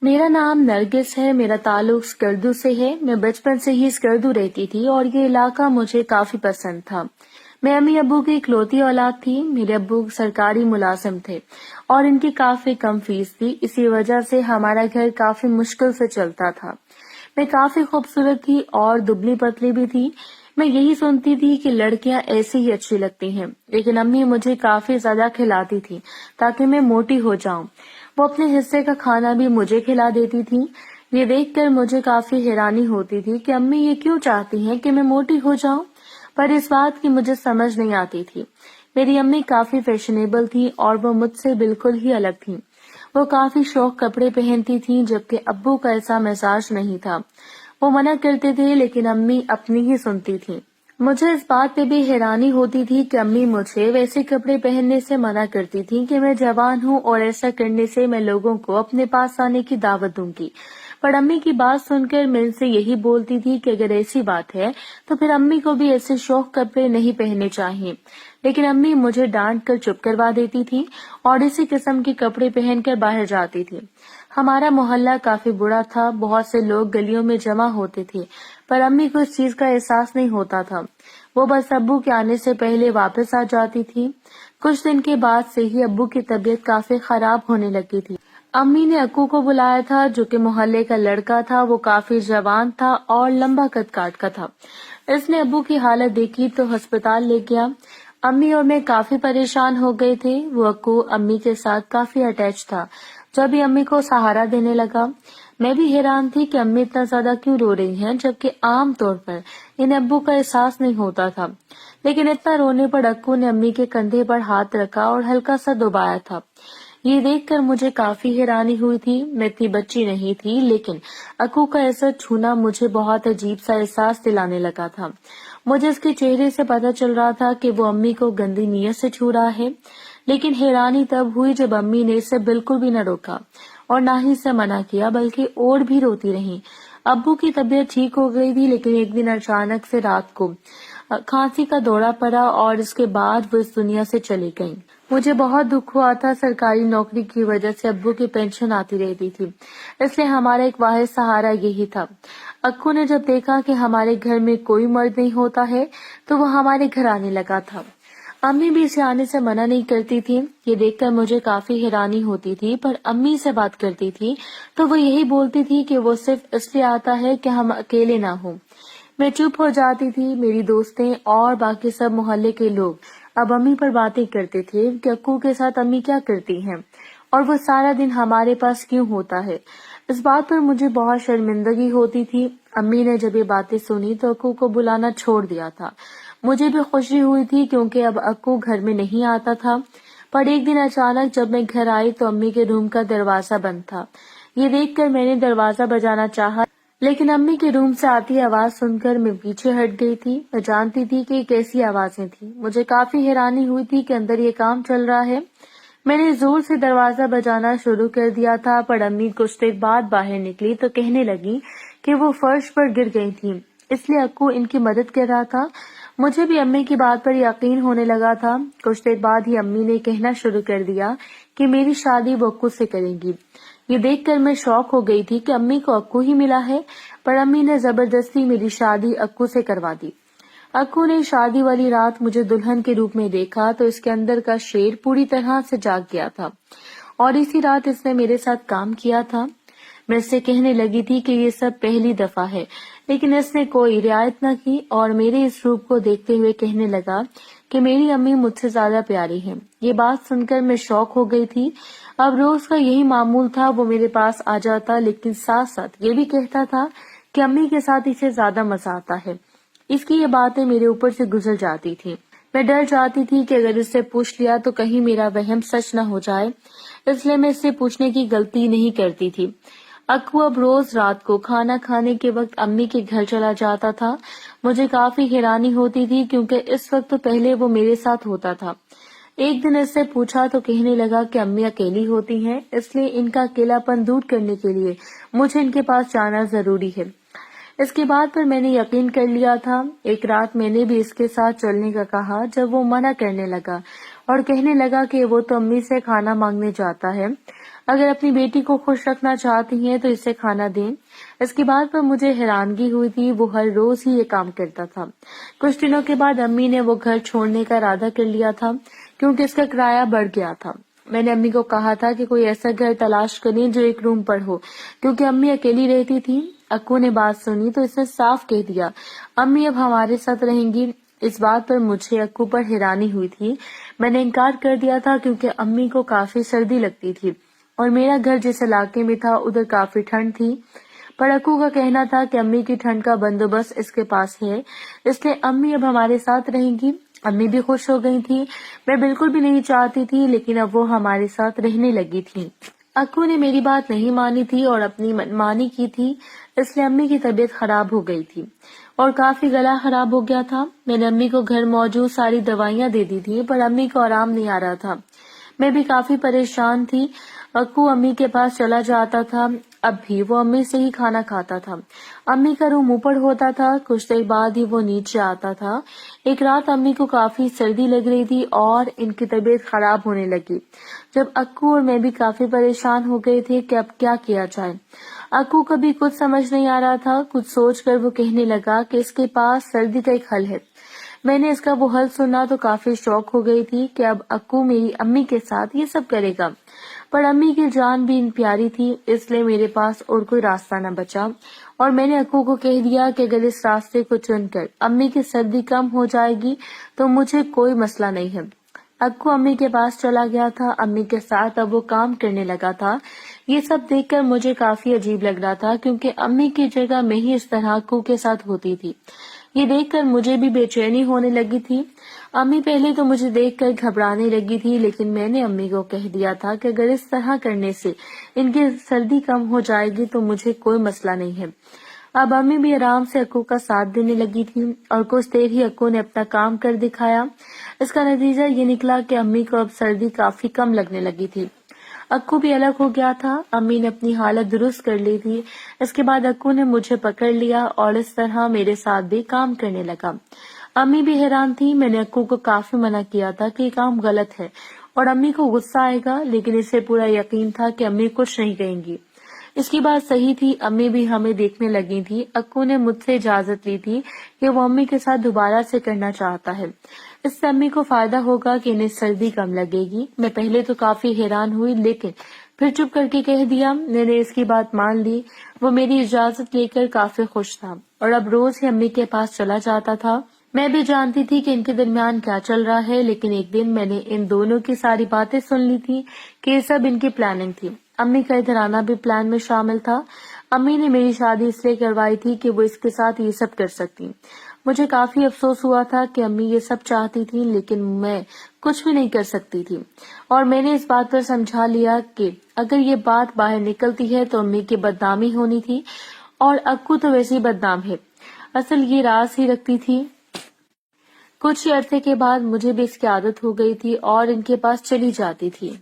मेरा नाम नरगिस है। मेरा ताल्लुक स्कर्दू से है। मैं बचपन से ही स्कर्दू रहती थी और ये इलाका मुझे काफी पसंद था। मैं अम्मी अब्बू की इकलौती औलाद थी। मेरे अब्बू सरकारी मुलाजिम थे और इनकी काफी कम फीस थी। इसी वजह से हमारा घर काफी मुश्किल से चलता था। मैं काफी खूबसूरत थी और दुबली पतली भी थी। मैं यही सुनती थी कि लड़कियां ऐसे ही अच्छी लगती हैं, लेकिन अम्मी मुझे काफी ज्यादा खिलाती थी ताकि मैं मोटी हो जाऊं। वो अपने हिस्से का खाना भी मुझे खिला देती थी। ये देखकर मुझे काफी हैरानी होती थी कि अम्मी ये क्यों चाहती हैं कि मैं मोटी हो जाऊं, पर इस बात की मुझे समझ नहीं आती थी। मेरी अम्मी काफी फैशनेबल थी और वो मुझसे बिल्कुल ही अलग थी। वो काफी शौक कपड़े पहनती थी, जबकि अब्बू का ऐसा मिजाज नहीं था। वो मना करते थे लेकिन अम्मी अपनी ही सुनती थी। मुझे इस बात पे भी हैरानी होती थी कि अम्मी मुझे वैसे कपड़े पहनने से मना करती थी कि मैं जवान हूँ और ऐसा करने से मैं लोगों को अपने पास आने की दावत दूंगी। पर अम्मी की बात सुनकर मैं इनसे यही बोलती थी कि अगर ऐसी बात है तो फिर अम्मी को भी ऐसे शौक कपड़े नहीं पहनने चाहिए। लेकिन अम्मी मुझे डांट कर चुप करवा देती थी और इसी किस्म के कपड़े पहनकर बाहर जाती थी। हमारा मोहल्ला काफी बुरा था। बहुत से लोग गलियों में जमा होते थे, पर अम्मी को इस चीज का एहसास नहीं होता था। वो बस अब्बू के आने से पहले वापस आ जाती थी। कुछ दिन के बाद से ही अब्बू की तबीयत काफी खराब होने लगी थी। अम्मी ने अक्कू को बुलाया था, जो कि मोहल्ले का लड़का था। वो काफी जवान था और लंबा कद काट का था। इसने अब्बू की हालत देखी तो अस्पताल ले गया। अम्मी और मैं काफी परेशान हो गए थे। वो अक्कू अम्मी के साथ काफी अटैच था, जब भी अम्मी को सहारा देने लगा। मैं भी हैरान थी कि अम्मी इतना ज्यादा क्यों रो रही हैं, जबकि आम तौर पर इन्हें अब्बू का एहसास नहीं होता था। लेकिन इतना रोने पर अक्कू ने अम्मी के कंधे पर हाथ रखा और हल्का सा दबाया था। ये देखकर मुझे काफी हैरानी हुई थी। मैं इतनी बच्ची नहीं थी, लेकिन अक्कू का ऐसा छूना मुझे बहुत अजीब सा एहसास दिलाने लगा था। मुझे उसके चेहरे से पता चल रहा था कि वो अम्मी को गंदी नीयत से छू रहा है। लेकिन हैरानी तब हुई जब अम्मी ने इसे बिल्कुल भी न रोका और ना ही इसे मना किया, बल्कि और भी रोती रही। अब्बू की तबीयत ठीक हो गई थी, लेकिन एक दिन अचानक से रात को खांसी का दौरा पड़ा और इसके बाद वो इस दुनिया से चली गई। मुझे बहुत दुख हुआ था। सरकारी नौकरी की वजह से अब्बू की पेंशन आती रहती थी, इसलिए हमारा एक वाहिद सहारा यही था। अक्कू ने जब देखा कि हमारे घर में कोई मर्द नहीं होता है, तो वो हमारे घर आने लगा था। अम्मी भी इसे आने से मना नहीं करती थी। ये देखकर मुझे काफी हैरानी होती थी, पर अम्मी से बात करती थी तो वो यही बोलती थी कि वो सिर्फ इसलिए आता है कि हम अकेले ना हो। मैं चुप हो जाती थी। मेरी दोस्तें और बाकी सब मोहल्ले के लोग अब अम्मी पर बातें करते थे कि अक्कू के साथ अम्मी क्या करती हैं और वो सारा दिन हमारे पास क्यों होता है। इस बात पर मुझे बहुत शर्मिंदगी होती थी। अम्मी ने जब ये बातें सुनी तो अक्कू को बुलाना छोड़ दिया था। मुझे भी खुशी हुई थी क्योंकि अब अक्कू घर में नहीं आता था। पर एक दिन अचानक जब मैं घर आई तो अम्मी के रूम का दरवाजा बंद था। ये देखकर मैंने दरवाजा बजाना चाहा, लेकिन अम्मी के रूम से आती आवाज सुनकर मैं पीछे हट गई थी। मैं जानती थी कि कैसी आवाजें थी। मुझे काफी हैरानी हुई थी कि अंदर ये काम चल रहा है। मैंने जोर से दरवाजा बजाना शुरू कर दिया था, पर अम्मी कुछ देर बाद बाहर निकली तो कहने लगी कि वो फर्श पर गिर गई थी, इसलिए अक्कू इनकी मदद कर रहा था। मुझे भी अम्मी की बात पर यकीन होने लगा था। कुछ देर बाद ही अम्मी ने कहना शुरू कर दिया कि मेरी शादी वो अक्कू से करेंगी। ये देखकर मैं शॉक हो गई थी कि अम्मी को अक्कू ही मिला है, पर अम्मी ने जबरदस्ती मेरी शादी अक्कू से करवा दी। अक्कू ने शादी वाली रात मुझे दुल्हन के रूप में देखा तो इसके अंदर का शेर पूरी तरह से जाग गया था और इसी रात इसने मेरे साथ काम किया था। मैं इससे कहने लगी थी कि ये सब पहली दफा है, लेकिन इसने कोई रियायत न की और मेरे इस रूप को देखते हुए कहने लगा कि मेरी अम्मी मुझसे ज्यादा प्यारी है। ये बात सुनकर मैं शॉक हो गई थी। अब रोज का यही मामूल था। वो मेरे पास आ जाता, लेकिन साथ साथ ये भी कहता था कि अम्मी के साथ इसे ज्यादा मजा आता है। इसकी ये बातें मेरे ऊपर से गुजर जाती थी। मैं डर जाती थी कि अगर इससे पूछ लिया तो कहीं मेरा वहम सच न हो जाए, इसलिए मैं इससे पूछने की गलती नहीं करती थी। अक्कू अब रोज रात को खाना खाने के वक्त अम्मी के घर चला जाता था। मुझे काफी हैरानी होती थी क्योंकि इस वक्त तो पहले वो मेरे साथ होता था। एक दिन इससे पूछा तो कहने लगा कि अम्मी अकेली होती हैं, इसलिए इनका अकेलापन दूर करने के लिए मुझे इनके पास जाना जरूरी है। इसके बाद पर मैंने यकीन कर लिया था। एक रात मैंने भी इसके साथ चलने का कहा। जब वो मना करने लगा اور کہنے لگا کہ وہ تو امی سے کھانا مانگنے جاتا ہے، اگر اپنی بیٹی کو خوش رکھنا چاہتی ہیں تو اسے کھانا دیں۔ اس کی بات پر مجھے حیرانگی ہوئی تھی، وہ ہر روز ہی یہ کام کرتا تھا۔ کچھ دنوں کے بعد امی نے وہ گھر چھوڑنے کا ارادہ کر لیا تھا کیونکہ اس کا کرایہ بڑھ گیا تھا۔ میں نے امی کو کہا تھا کہ کوئی ایسا گھر تلاش کریں جو ایک روم پر ہو، کیونکہ امی اکیلی رہتی تھی۔ اکو نے بات سنی تو اس نے صاف کہہ دیا، امی اب ہمارے ساتھ رہیں گی۔ اس بات پر مجھے اکو پر حیرانی ہوئی تھی۔ میں نے انکار کر دیا تھا کیونکہ امی کو کافی سردی لگتی تھی اور میرا گھر جس علاقے میں تھا ادھر کافی ٹھنڈ تھی، پر اکو کا کہنا تھا کہ امی کی ٹھنڈ کا بندوبست اس کے پاس ہے، اس لیے امی اب ہمارے ساتھ رہیں گی۔ امی بھی خوش ہو گئی تھی، میں بالکل بھی نہیں چاہتی تھی، لیکن اب وہ ہمارے ساتھ رہنے لگی تھی۔ اکو نے میری بات نہیں مانی تھی اور اپنی منمانی کی تھی، اس لیے امی کی طبیعت خراب ہو گئی تھی اور کافی گلا خراب ہو گیا تھا۔ میں نے امی کو گھر موجود ساری دوائیاں دے دی تھی، پر امی کو آرام نہیں آ رہا تھا۔ میں بھی کافی پریشان تھی۔ اکو امی کے پاس چلا جاتا تھا، اب بھی وہ امی سے ہی کھانا کھاتا تھا۔ امی کا روم اوپر ہوتا تھا، کچھ دیر بعد ہی وہ نیچے آتا تھا۔ ایک رات امی کو کافی سردی لگ رہی تھی اور ان کی طبیعت خراب ہونے لگی، جب اکو اور میں بھی کافی پریشان ہو گئے تھے کہ اب کیا کیا جائے۔ اکو کو بھی کچھ سمجھ نہیں آ رہا تھا، کچھ سوچ کر وہ کہنے لگا کہ اس کے پاس سردی کا ایک حل ہے۔ میں نے اس کا وہ حل سنا تو کافی شوق ہو گئی تھی کہ اب اکو میری امی کے ساتھ یہ سب کرے گا، پر امی کی جان بھی پیاری تھی، اس لیے میرے پاس اور کوئی راستہ نہ بچا اور میں نے اکو کو کہہ دیا کہ اگر اس راستے کو چن کر امی کی سردی کم ہو جائے گی تو مجھے کوئی مسئلہ نہیں ہے۔ اکو امی کے پاس چلا گیا تھا، امی کے ساتھ اب وہ کام کرنے لگا تھا۔ یہ سب دیکھ کر مجھے کافی عجیب لگ رہا تھا کیونکہ امی کی جگہ میں ہی اس طرح اکو کے ساتھ ہوتی تھی۔ یہ دیکھ کر مجھے بھی بے چینی ہونے لگی تھی۔ امی پہلے تو مجھے دیکھ کر گھبرانے لگی تھی، لیکن میں نے امی کو کہہ دیا تھا کہ اگر اس طرح کرنے سے ان کی سردی کم ہو جائے گی تو مجھے کوئی مسئلہ نہیں ہے۔ اب امی بھی آرام سے اکو کا ساتھ دینے لگی تھی اور کچھ دیر ہی اکو نے اپنا کام کر دکھایا۔ اس کا نتیجہ یہ نکلا کہ امی کو اب سردی کافی کم لگنے لگی تھی۔ اکو بھی الگ ہو گیا تھا، امی نے اپنی حالت درست کر لی تھی۔ اس کے بعد اکو نے مجھے پکڑ لیا اور اس طرح میرے ساتھ بھی کام کرنے لگا۔ امی بھی حیران تھی، میں نے اکو کو کافی منع کیا تھا کہ یہ کام غلط ہے اور امی کو غصہ آئے گا، لیکن اسے پورا یقین تھا کہ امی کچھ نہیں کہیں گی۔ اس کی بات صحیح تھی، امی بھی ہمیں دیکھنے لگی تھی۔ اکو نے مجھ سے اجازت لی تھی کہ وہ امی کے ساتھ دوبارہ سے کرنا چاہتا ہے، اس سے امی کو فائدہ ہوگا کہ انہیں سردی کم لگے گی۔ میں پہلے تو کافی حیران ہوئی، لیکن پھر چپ کر کے کہہ دیا۔ میں نے اس کی بات مان لی، وہ میری اجازت لے کر کافی خوش تھا اور اب روز ہی امی کے پاس چلا جاتا تھا۔ میں بھی جانتی تھی کہ ان کے درمیان کیا چل رہا ہے، لیکن ایک دن میں نے ان دونوں کی ساری باتیں سن لی تھی کہ یہ سب ان کی پلاننگ تھی۔ امی کا ادھر آنا بھی پلان میں شامل تھا۔ امی نے میری شادی اس لیے کروائی تھی کہ وہ اس کے ساتھ یہ سب کر سکتی۔ مجھے کافی افسوس ہوا تھا کہ امی یہ سب چاہتی تھی، لیکن میں کچھ بھی نہیں کر سکتی تھی، اور میں نے اس بات پر سمجھا لیا کہ اگر یہ بات باہر نکلتی ہے تو امی کی بدنامی ہونی تھی، اور اکو تو ویسے ہی بدنام ہے، اصل یہ راز ہی رکھتی تھی۔ کچھ ہی عرصے کے بعد مجھے بھی اس کی عادت ہو گئی تھی اور ان کے پاس چلی جاتی تھی۔